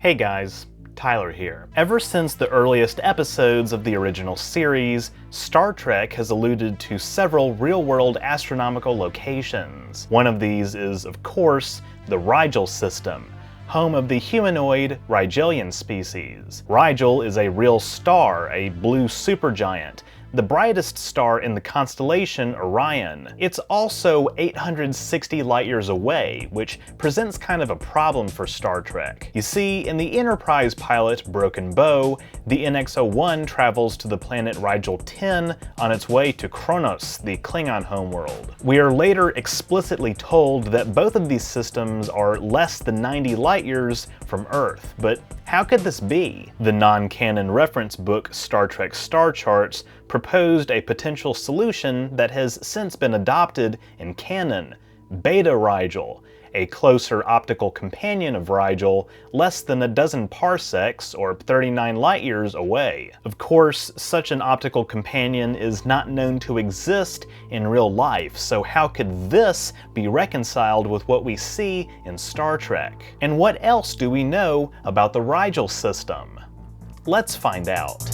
Hey guys, Tyler here. Ever since the earliest episodes of the original series, Star Trek has alluded to several real-world astronomical locations. One of these is, of course, the Rigel system, home of the humanoid Rigelian species. Rigel is a real star, a blue supergiant, the brightest star in the constellation Orion. It's also 860 light-years away, which presents kind of a problem for Star Trek. You see, in the Enterprise pilot Broken Bow, the NX-01 travels to the planet Rigel 10 on its way to Kronos, the Klingon homeworld. We are later explicitly told that both of these systems are less than 90 light-years from Earth, but how could this be? The non-canon reference book Star Trek Star Charts proposed a potential solution that has since been adopted in canon: Beta Rigel, a closer optical companion of Rigel, less than a dozen parsecs, or 39 light-years away. Of course, such an optical companion is not known to exist in real life, so how could this be reconciled with what we see in Star Trek? And what else do we know about the Rigel system? Let's find out.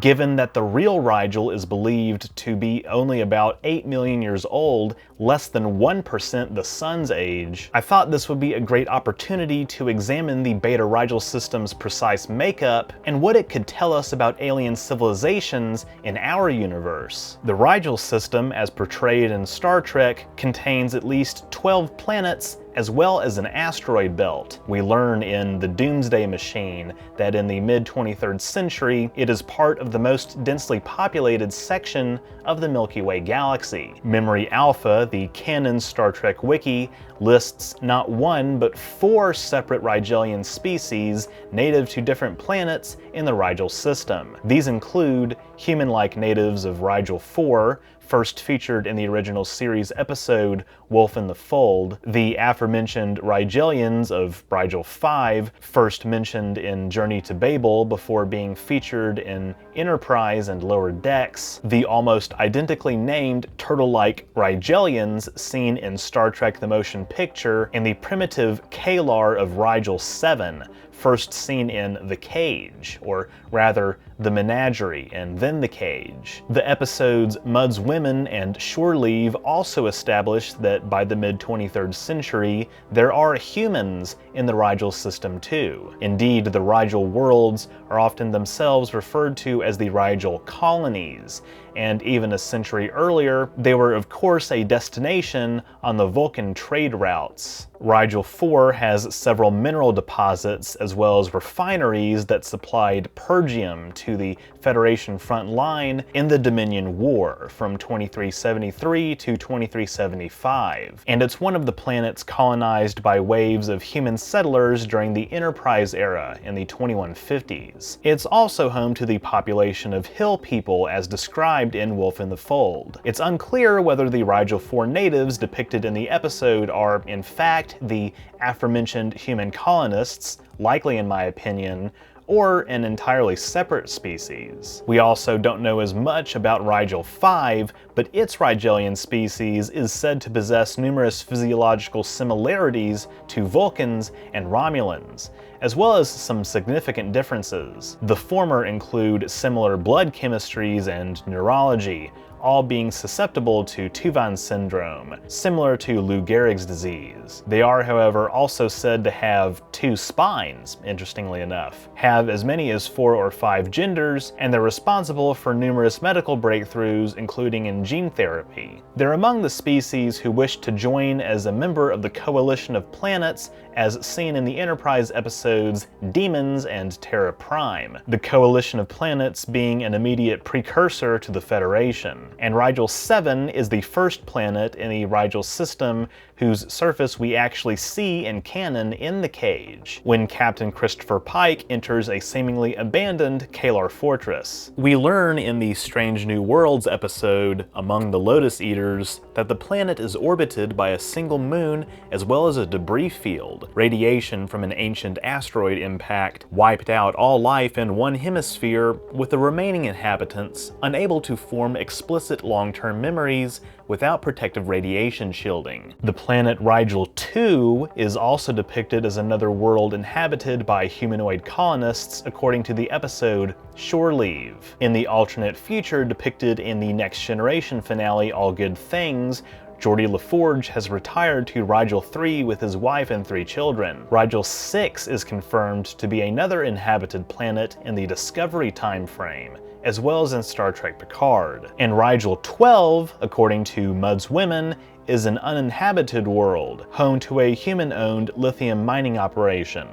Given that the real Rigel is believed to be only about 8 million years old, less than 1% the Sun's age, I thought this would be a great opportunity to examine the Beta Rigel system's precise makeup and what it could tell us about alien civilizations in our universe. The Rigel system, as portrayed in Star Trek, contains at least 12 planets as well as an asteroid belt. We learn in The Doomsday Machine that in the mid-23rd century, it is part of the most densely populated section of the Milky Way galaxy. Memory Alpha, the Canon Star Trek wiki, lists not one, but 4 separate Rigelian species native to different planets in the Rigel system. These include human-like natives of Rigel 4, first featured in the original series episode Wolf in the Fold, the aforementioned Rigelians of Rigel 5, first mentioned in Journey to Babel before being featured in Enterprise and Lower Decks, the almost identically named turtle-like Rigelians seen in Star Trek the Motion Picture, and the primitive Kalar of Rigel 7, first seen in The Cage, or rather, The Menagerie and then The Cage. The episodes Mudd's Women and Shore Leave also established that by the mid-23rd century, there are humans in the Rigel system too. Indeed, the Rigel worlds are often themselves referred to as the Rigel colonies, and even a century earlier, they were of course a destination on the Vulcan trade routes. Rigel 4 has several mineral deposits as well as refineries that supplied pergium to the Federation front line in the Dominion War from 2373 to 2375, and it's one of the planets colonized by waves of human settlers during the Enterprise era in the 2150s. It's also home to the population of hill people as described in Wolf in the Fold. It's unclear whether the Rigel 4 natives depicted in the episode are in fact the aforementioned human colonists, likely in my opinion, or an entirely separate species. We also don't know as much about Rigel 5, but its Rigelian species is said to possess numerous physiological similarities to Vulcans and Romulans, as well as some significant differences. The former include similar blood chemistries and neurology, all being susceptible to Tuvan syndrome, similar to Lou Gehrig's disease. They are, however, also said to have 2 spines, interestingly enough, have as many as 4 or 5 genders, and they're responsible for numerous medical breakthroughs, including in gene therapy. They're among the species who wish to join as a member of the coalition of planets as seen in the Enterprise episodes Demons and Terra Prime, the coalition of planets being an immediate precursor to the Federation. And Rigel 7 is the first planet in the Rigel system whose surface we actually see in canon in The Cage, when Captain Christopher Pike enters a seemingly abandoned Kalar fortress. We learn in the Strange New Worlds episode, Among the Lotus Eaters, that the planet is orbited by a single moon as well as a debris field. Radiation from an ancient asteroid impact wiped out all life in one hemisphere, with the remaining inhabitants unable to form explicit long-term memories without protective radiation shielding. The planet Rigel 2 is also depicted as another world inhabited by humanoid colonists according to the episode Shore Leave. In the alternate future depicted in the Next Generation finale All Good Things, Geordi LaForge has retired to Rigel 3 with his wife and 3 children. Rigel 6 is confirmed to be another inhabited planet in the Discovery time frame, as well as in Star Trek Picard. And Rigel 12, according to Mudd's Women, is an uninhabited world, home to a human-owned lithium mining operation.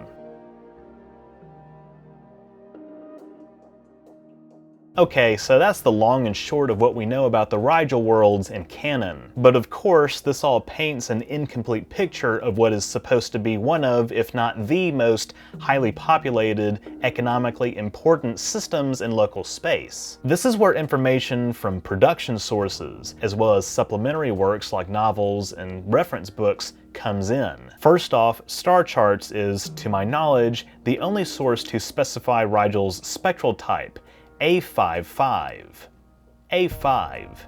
Okay, so that's the long and short of what we know about the Rigel worlds in canon. But of course, this all paints an incomplete picture of what is supposed to be one of, if not the most highly populated, economically important systems in local space. This is where information from production sources, as well as supplementary works like novels and reference books, comes in. First off, Star Charts is, to my knowledge, the only source to specify Rigel's spectral type, A55. A55.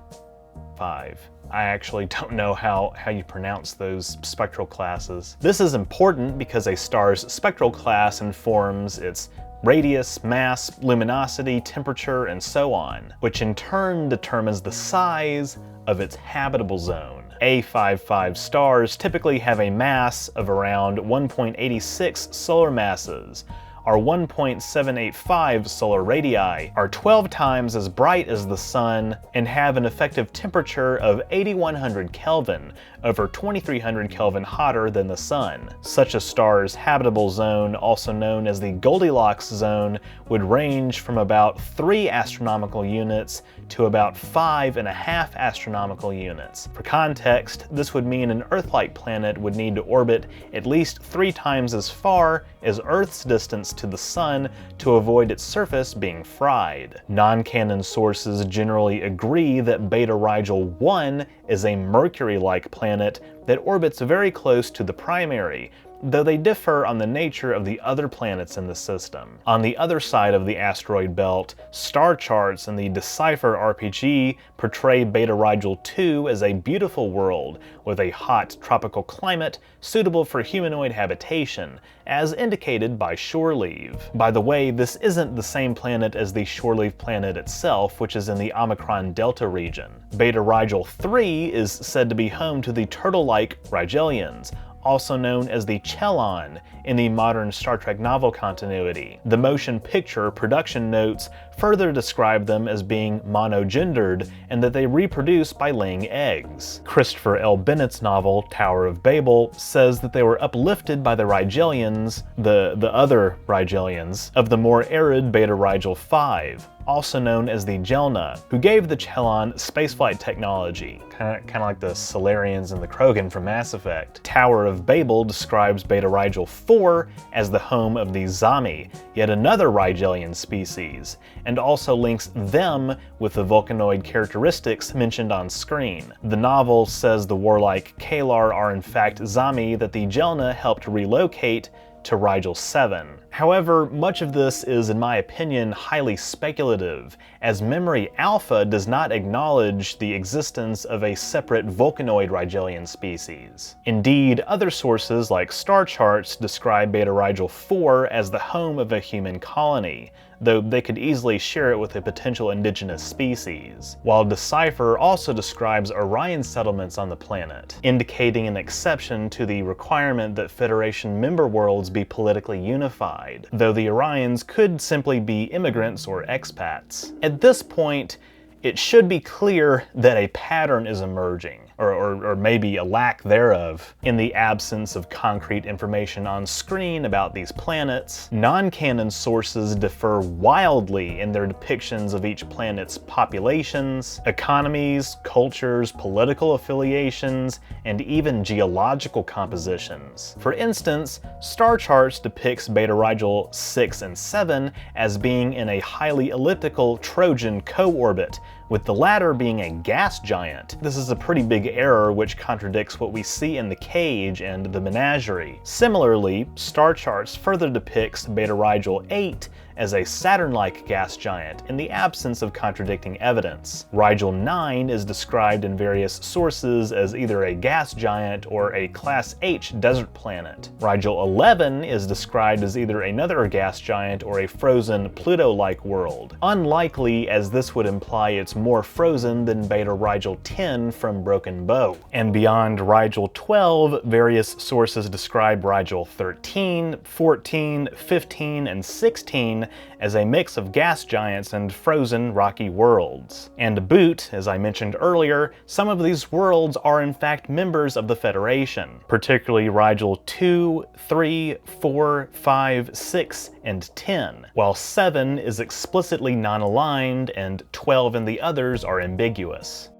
I actually don't know how you pronounce those spectral classes. This is important because a star's spectral class informs its radius, mass, luminosity, temperature, and so on, which in turn determines the size of its habitable zone. A55 stars typically have a mass of around 1.86 solar masses, are 1.785 solar radii, are 12 times as bright as the Sun, and have an effective temperature of 8100 Kelvin, over 2300 Kelvin hotter than the Sun. Such a star's habitable zone, also known as the Goldilocks zone, would range from about 3 astronomical units to about 5.5 astronomical units. For context, this would mean an Earth-like planet would need to orbit at least 3 times as far as Earth's distance to the Sun to avoid its surface being fried. Non-canon sources generally agree that Beta Rigel 1 is a Mercury-like planet that orbits very close to the primary, though they differ on the nature of the other planets in the system. On the other side of the asteroid belt, Star Charts and the Decipher RPG portray Beta Rigel 2 as a beautiful world with a hot tropical climate suitable for humanoid habitation, as indicated by Shore Leave. By the way, this isn't the same planet as the Shore Leave planet itself, which is in the Omicron Delta region. Beta Rigel 3 is said to be home to the turtle-like Rigelians, also known as the Chelon in the modern Star Trek novel continuity. The motion picture production notes further describe them as being monogendered and that they reproduce by laying eggs. Christopher L. Bennett's novel, Tower of Babel, says that they were uplifted by the Rigelians, the other Rigelians, of the more arid Beta Rigel 5, also known as the Jelna, who gave the Chelon spaceflight technology, kind of like the Solarians and the Krogan from Mass Effect. Tower of Babel describes Beta Rigel 4 as the home of the Zami, yet another Rigelian species, and also links them with the Vulcanoid characteristics mentioned on screen. The novel says the warlike Kalar are in fact Zami that the Jelna helped relocate to Rigel 7. However, much of this is, in my opinion, highly speculative, as Memory Alpha does not acknowledge the existence of a separate Vulcanoid Rigelian species. Indeed, other sources like Star Charts describe Beta Rigel 4 as the home of a human colony, though they could easily share it with a potential indigenous species, while Decipher also describes Orion settlements on the planet, indicating an exception to the requirement that Federation member worlds be politically unified, though the Orions could simply be immigrants or expats. At this point, it should be clear that a pattern is emerging, or maybe a lack thereof, in the absence of concrete information on screen about these planets. Non-canon sources differ wildly in their depictions of each planet's populations, economies, cultures, political affiliations, and even geological compositions. For instance, Star Charts depicts Beta Rigel 6 and 7 as being in a highly elliptical Trojan co-orbit, with the latter being a gas giant. This is a pretty big error which contradicts what we see in the Cage and the Menagerie. Similarly, Star Charts further depicts Beta Rigel 8 as a Saturn-like gas giant in the absence of contradicting evidence. Rigel 9 is described in various sources as either a gas giant or a Class H desert planet. Rigel 11 is described as either another gas giant or a frozen Pluto-like world. Unlikely, as this would imply it's more frozen than Beta Rigel 10 from Broken Bow. And beyond Rigel 12, various sources describe Rigel 13, 14, 15, and 16 as a mix of gas giants and frozen rocky worlds. And to boot, as I mentioned earlier, some of these worlds are in fact members of the Federation, particularly Rigel 2, 3, 4, 5, 6, and 10, while 7 is explicitly non-aligned and 12 and the others are ambiguous.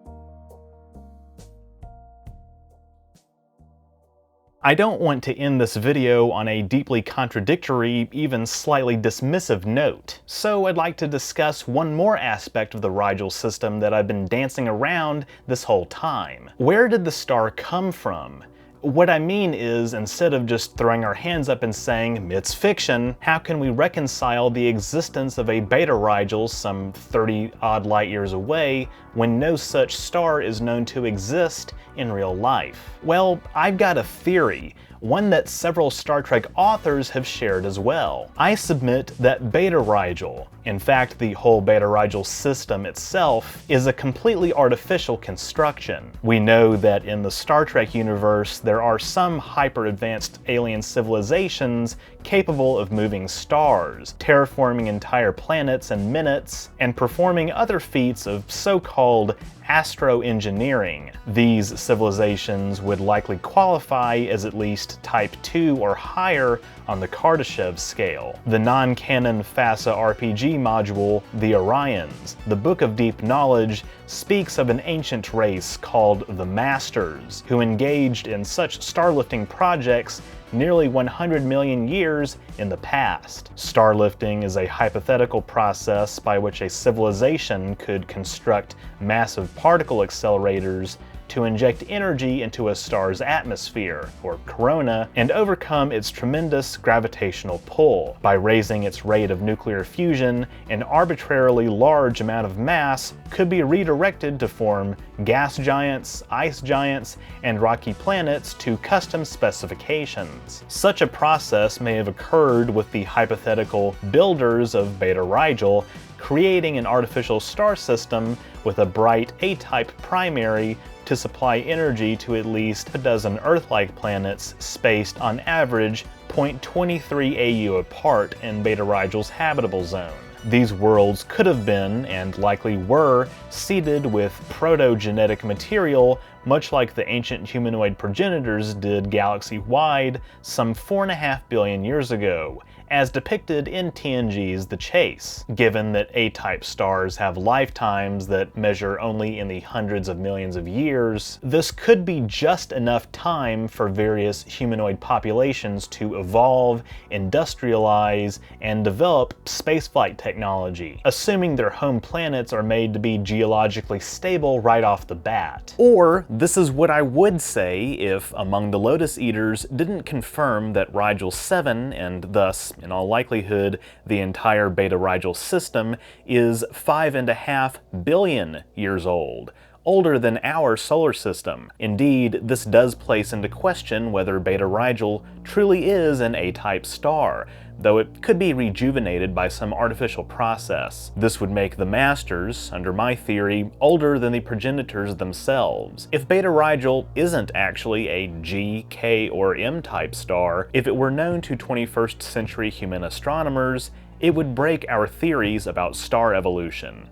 I don't want to end this video on a deeply contradictory, even slightly dismissive note, so I'd like to discuss one more aspect of the Rigel system that I've been dancing around this whole time. Where did the star come from? What I mean is, instead of just throwing our hands up and saying, it's fiction, how can we reconcile the existence of a Beta Rigel some 30-odd light years away when no such star is known to exist in real life? Well, I've got a theory, one that several Star Trek authors have shared as well. I submit that Beta Rigel, in fact the whole Beta Rigel system itself, is a completely artificial construction. We know that in the Star Trek universe there are some hyper-advanced alien civilizations capable of moving stars, terraforming entire planets in minutes, and performing other feats of so-called astroengineering. These civilizations would likely qualify as at least Type 2 or higher on the Kardashev scale. The non-canon FASA RPG module, the Orions, the Book of Deep Knowledge, speaks of an ancient race called the Masters, who engaged in such starlifting projects nearly 100 million years in the past. Starlifting is a hypothetical process by which a civilization could construct massive particle accelerators to inject energy into a star's atmosphere, or corona, and overcome its tremendous gravitational pull. By raising its rate of nuclear fusion, an arbitrarily large amount of mass could be redirected to form gas giants, ice giants, and rocky planets to custom specifications. Such a process may have occurred with the hypothetical builders of Beta Rigel, creating an artificial star system with a bright A-type primary to supply energy to at least a dozen Earth-like planets spaced on average 0.23 AU apart in Beta Rigel's habitable zone. These worlds could have been, and likely were, seeded with proto-genetic material much like the ancient humanoid progenitors did galaxy-wide some 4.5 billion years ago, as depicted in TNG's The Chase. Given that A-type stars have lifetimes that measure only in the hundreds of millions of years, this could be just enough time for various humanoid populations to evolve, industrialize, and develop spaceflight technology, assuming their home planets are made to be geologically stable right off the bat. Or, this is what I would say if Among the Lotus Eaters didn't confirm that Rigel 7, and thus, in all likelihood, the entire Beta Rigel system, is 5.5 billion years old, older than our solar system. Indeed, this does place into question whether Beta Rigel truly is an A-type star, though it could be rejuvenated by some artificial process. This would make the Masters, under my theory, older than the progenitors themselves. If Beta Rigel isn't actually a G, K, or M-type star, if it were known to 21st century human astronomers, it would break our theories about star evolution.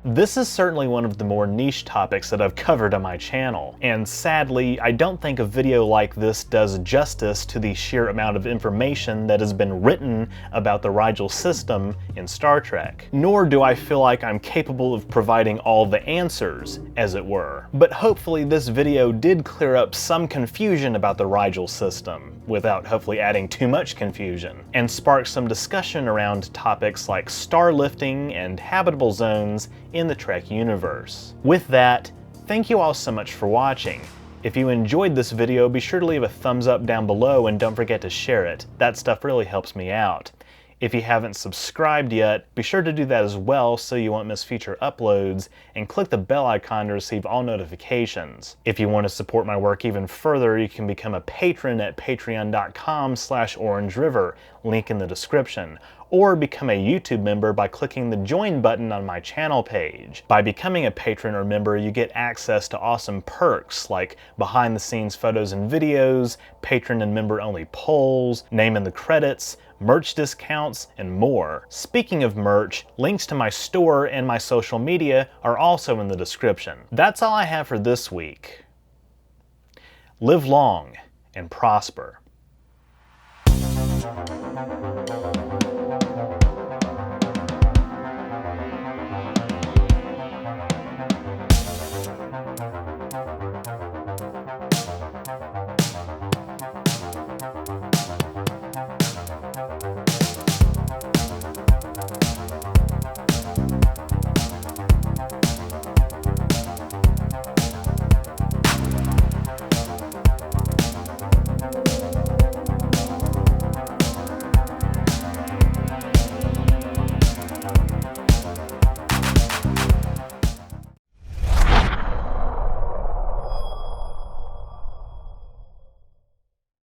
This is certainly one of the more niche topics that I've covered on my channel, and sadly, I don't think a video like this does justice to the sheer amount of information that has been written about the Rigel system in Star Trek. Nor do I feel like I'm capable of providing all the answers, as it were. But hopefully this video did clear up some confusion about the Rigel system, without hopefully adding too much confusion, and spark some discussion around topics like starlifting and habitable zones in the Trek universe. With that, thank you all so much for watching, If you enjoyed this video, be sure to leave a thumbs up down below and don't forget to share it. That stuff really helps me out. If you haven't subscribed yet, be sure to do that as well so you won't miss future uploads, and click the bell icon to receive all notifications. If you want to support my work even further, you can become a patron at patreon.com/OrangeRiver, link in the description, or become a YouTube member by clicking the join button on my channel page. By becoming a patron or member, you get access to awesome perks like behind the scenes photos and videos, patron and member only polls, name in the credits, merch discounts, and more. Speaking of merch, links to my store and my social media are also in the description. That's all I have for this week. Live long and prosper.